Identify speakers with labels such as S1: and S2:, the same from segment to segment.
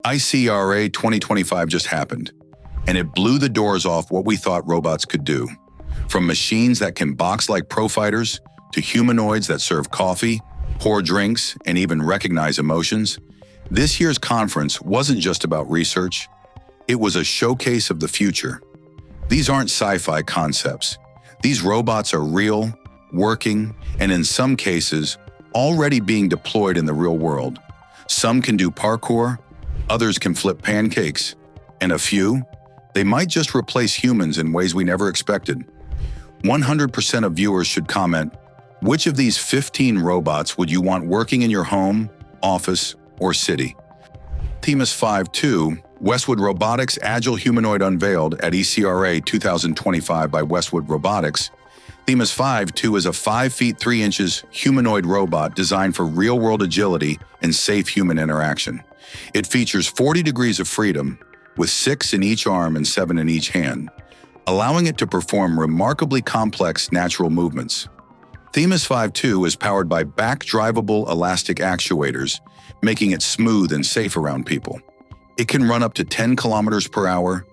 S1: ICRA 2025 just happened, and it blew the doors off what we thought robots could do. From machines that can box like pro fighters, to humanoids that serve coffee, pour drinks, and even recognize emotions, this year's conference wasn't just about research, it was a showcase of the future. These aren't sci-fi concepts. These robots are real, working, and in some cases, already being deployed in the real world. Some can do parkour, others can flip pancakes, and a few, they might just replace humans in ways we never expected. 100% of viewers should comment, which of these 15 robots would you want working in your home, office, or city? Themis 5.2, Westwood Robotics Agile Humanoid unveiled at ICRA 2025 by Westwood Robotics. Themis 5.2 is a 5 feet 3 inches humanoid robot designed for real-world agility and safe human interaction. It features 40 degrees of freedom, with 6 in each arm and 7 in each hand, allowing it to perform remarkably complex natural movements. Themis 5.2 is powered by back-drivable elastic actuators, making it smooth and safe around people. It can run up to 10 kilometers per hour,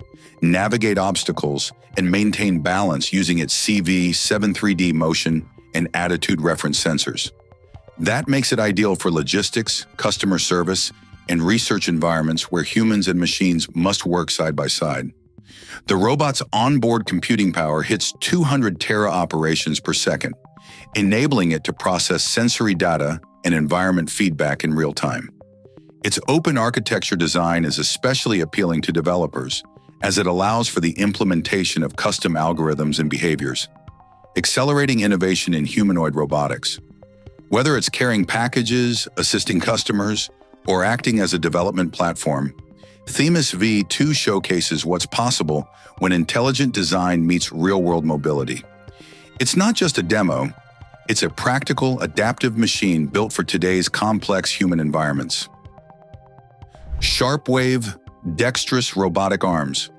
S1: navigate obstacles, and maintain balance using its CV-7-3D motion and attitude reference sensors. That makes it ideal for logistics, customer service, and research environments where humans and machines must work side by side. The robot's onboard computing power hits 200 tera operations per second, enabling it to process sensory data and environment feedback in real time. Its open architecture design is especially appealing to developers, as it allows for the implementation of custom algorithms and behaviors, accelerating innovation in humanoid robotics. Whether it's carrying packages, assisting customers, or acting as a development platform, Themis V2 showcases what's possible when intelligent design meets real-world mobility. It's not just a demo, it's a practical, adaptive machine built for today's complex human environments. Sharpwave Dexterous Robotic Arms.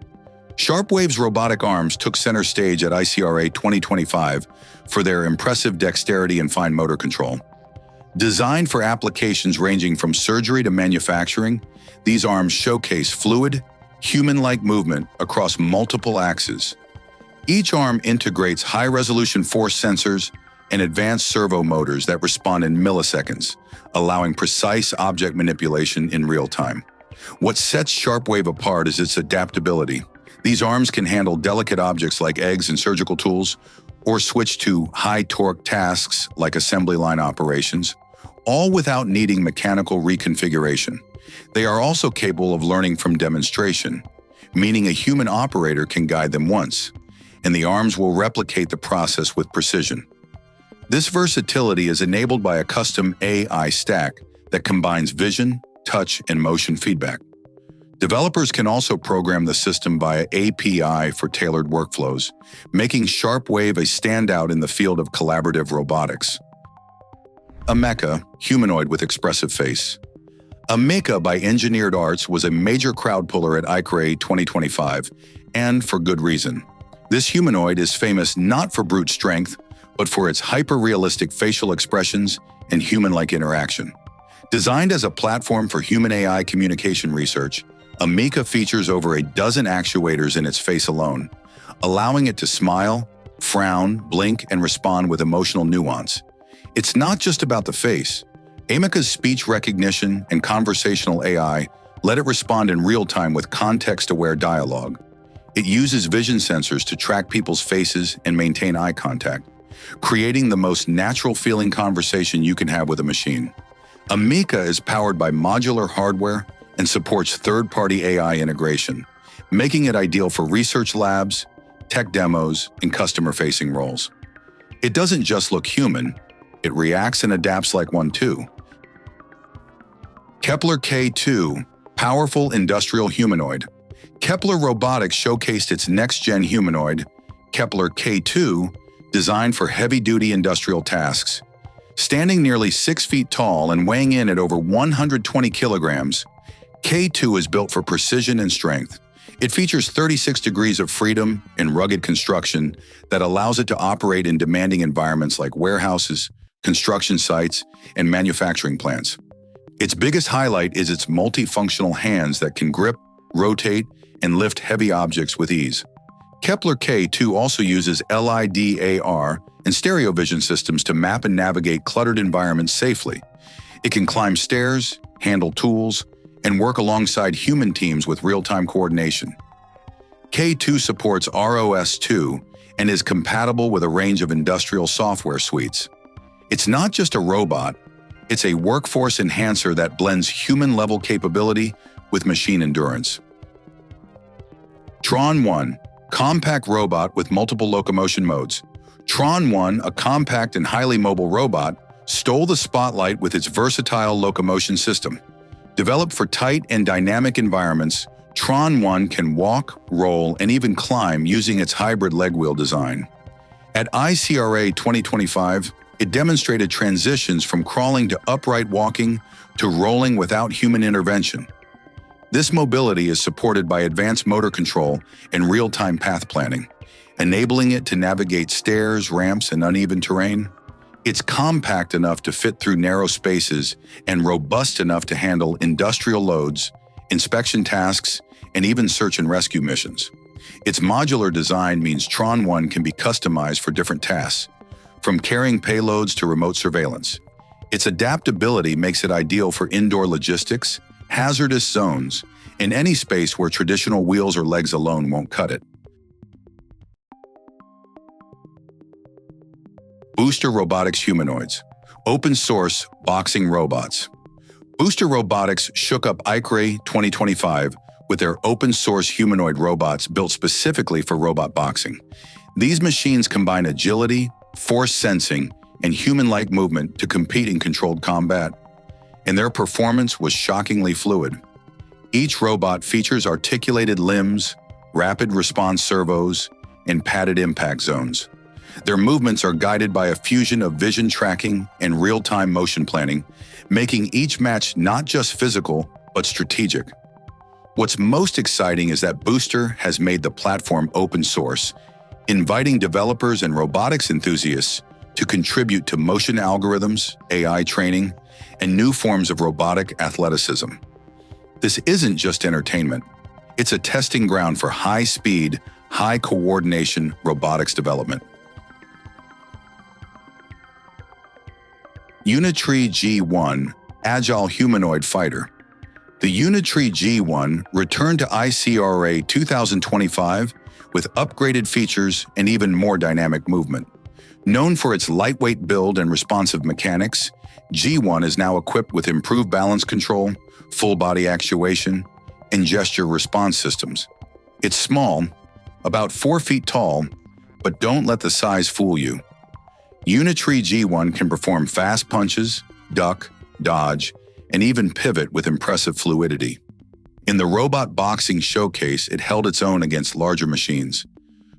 S1: Sharpwave's robotic arms took center stage at ICRA 2025 for their impressive dexterity and fine motor control. Designed for applications ranging from surgery to manufacturing, these arms showcase fluid, human-like movement across multiple axes. Each arm integrates high-resolution force sensors and advanced servo motors that respond in milliseconds, allowing precise object manipulation in real time. What sets Sharpwave apart is its adaptability. These arms can handle delicate objects like eggs and surgical tools, or switch to high-torque tasks like assembly line operations, all without needing mechanical reconfiguration. They are also capable of learning from demonstration, meaning a human operator can guide them once, and the arms will replicate the process with precision. This versatility is enabled by a custom AI stack that combines vision, touch, and motion feedback. Developers can also program the system via API for tailored workflows, making Sharpwave a standout in the field of collaborative robotics. Ameca, humanoid with expressive face. Ameca by Engineered Arts was a major crowd puller at ICRA 2025, and for good reason. This humanoid is famous not for brute strength, but for its hyper-realistic facial expressions and human-like interaction. Designed as a platform for human-AI communication research, Ameca features over a dozen actuators in its face alone, allowing it to smile, frown, blink, and respond with emotional nuance. It's not just about the face. Ameca's speech recognition and conversational AI let it respond in real time with context-aware dialogue. It uses vision sensors to track people's faces and maintain eye contact, creating the most natural-feeling conversation you can have with a machine. Ameca is powered by modular hardware and supports third-party AI integration, making it ideal for research labs, tech demos, and customer-facing roles. It doesn't just look human, it reacts and adapts like one too. Kepler K2, Powerful Industrial Humanoid. Kepler Robotics showcased its next-gen humanoid, Kepler K2, designed for heavy-duty industrial tasks. Standing nearly 6 feet tall and weighing in at over 120 kilograms, K2 is built for precision and strength. It features 36 degrees of freedom and rugged construction that allows it to operate in demanding environments like warehouses, construction sites, and manufacturing plants. Its biggest highlight is its multifunctional hands that can grip, rotate, and lift heavy objects with ease. Kepler K2 also uses LiDAR and stereo vision systems to map and navigate cluttered environments safely. It can climb stairs, handle tools, and work alongside human teams with real-time coordination. K2 supports ROS2 and is compatible with a range of industrial software suites. It's not just a robot, it's a workforce enhancer that blends human-level capability with machine endurance. Tron 1, compact robot with multiple locomotion modes. Tron 1, a compact and highly mobile robot, stole the spotlight with its versatile locomotion system. Developed for tight and dynamic environments, Tron 1 can walk, roll, and even climb using its hybrid leg wheel design. At ICRA 2025, it demonstrated transitions from crawling to upright walking to rolling without human intervention. This mobility is supported by advanced motor control and real-time path planning, enabling it to navigate stairs, ramps, and uneven terrain. It's compact enough to fit through narrow spaces and robust enough to handle industrial loads, inspection tasks, and even search and rescue missions. Its modular design means Tron 1 can be customized for different tasks, from carrying payloads to remote surveillance. Its adaptability makes it ideal for indoor logistics, hazardous zones, and any space where traditional wheels or legs alone won't cut it. Booster Robotics Humanoids, open-source boxing robots. Booster Robotics shook up ICRA 2025 with their open-source humanoid robots built specifically for robot boxing. These machines combine agility, force sensing, and human-like movement to compete in controlled combat, and their performance was shockingly fluid. Each robot features articulated limbs, rapid response servos, and padded impact zones. Their movements are guided by a fusion of vision tracking and real-time motion planning, making each match not just physical, but strategic. What's most exciting is that Booster has made the platform open source, inviting developers and robotics enthusiasts to contribute to motion algorithms, AI training, and new forms of robotic athleticism. This isn't just entertainment. It's a testing ground for high-speed, high-coordination robotics development. Unitree G1, Agile Humanoid Fighter. The Unitree G1 returned to ICRA 2025 with upgraded features and even more dynamic movement. Known for its lightweight build and responsive mechanics, G1 is now equipped with improved balance control, full-body actuation, and gesture response systems. It's small, about 4 feet tall, but don't let the size fool you. Unitree G1 can perform fast punches, duck, dodge, and even pivot with impressive fluidity. In the robot boxing showcase, it held its own against larger machines,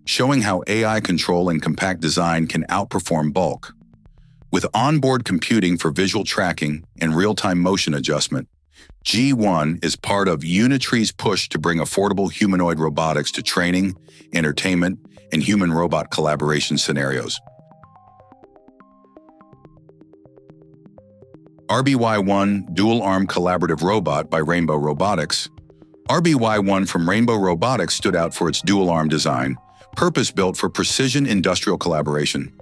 S1: showing how AI control and compact design can outperform bulk. With onboard computing for visual tracking and real-time motion adjustment, G1 is part of Unitree's push to bring affordable humanoid robotics to training, entertainment, and human-robot collaboration scenarios. RBY1 Dual-Arm Collaborative Robot by Rainbow Robotics. RBY1 from Rainbow Robotics stood out for its dual-arm design, purpose-built for precision industrial collaboration.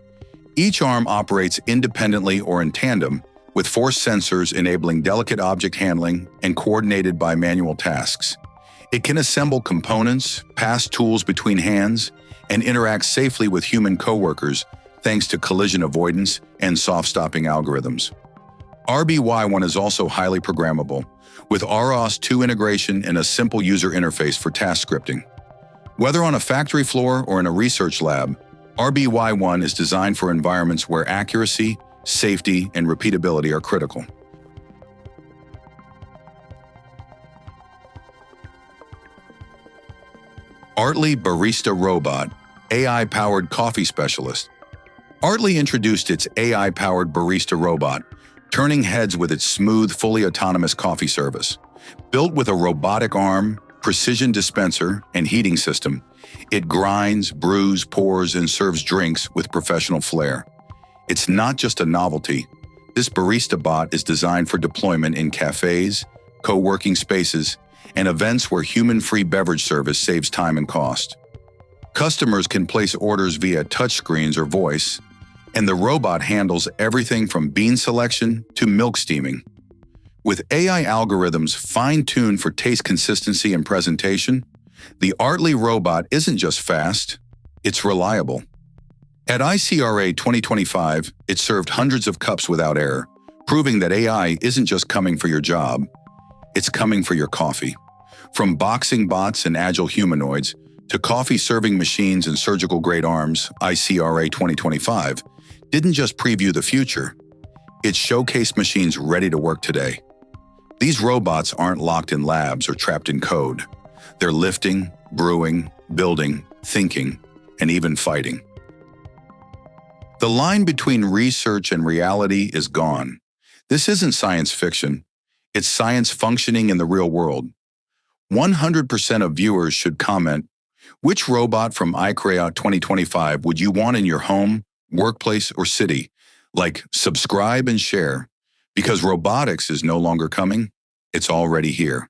S1: Each arm operates independently or in tandem, with force sensors enabling delicate object handling and coordinated by manual tasks. It can assemble components, pass tools between hands, and interact safely with human coworkers thanks to collision avoidance and soft-stopping algorithms. RBY1 is also highly programmable, with ROS2 integration and a simple user interface for task scripting. Whether on a factory floor or in a research lab, RBY1 is designed for environments where accuracy, safety, and repeatability are critical. Artly Barista Robot, AI-powered coffee specialist. Artly introduced its AI-powered barista robot, turning heads with its smooth, fully autonomous coffee service. Built with a robotic arm, precision dispenser, and heating system, it grinds, brews, pours, and serves drinks with professional flair. It's not just a novelty. This Barista Bot is designed for deployment in cafes, co-working spaces, and events where human-free beverage service saves time and cost. Customers can place orders via touchscreens or voice, and the robot handles everything from bean selection to milk steaming. With AI algorithms fine-tuned for taste consistency and presentation, the Artly robot isn't just fast, it's reliable. At ICRA 2025, it served hundreds of cups without error, proving that AI isn't just coming for your job, it's coming for your coffee. From boxing bots and agile humanoids to coffee-serving machines and surgical-grade arms, ICRA 2025 didn't just preview the future, it showcased machines ready to work today. These robots aren't locked in labs or trapped in code. They're lifting, brewing, building, thinking, and even fighting. The line between research and reality is gone. This isn't science fiction. It's science functioning in the real world. 100% of viewers should comment, which robot from ICRA 2025 would you want in your home, workplace, or city? Like, subscribe and share. Because robotics is no longer coming, it's already here.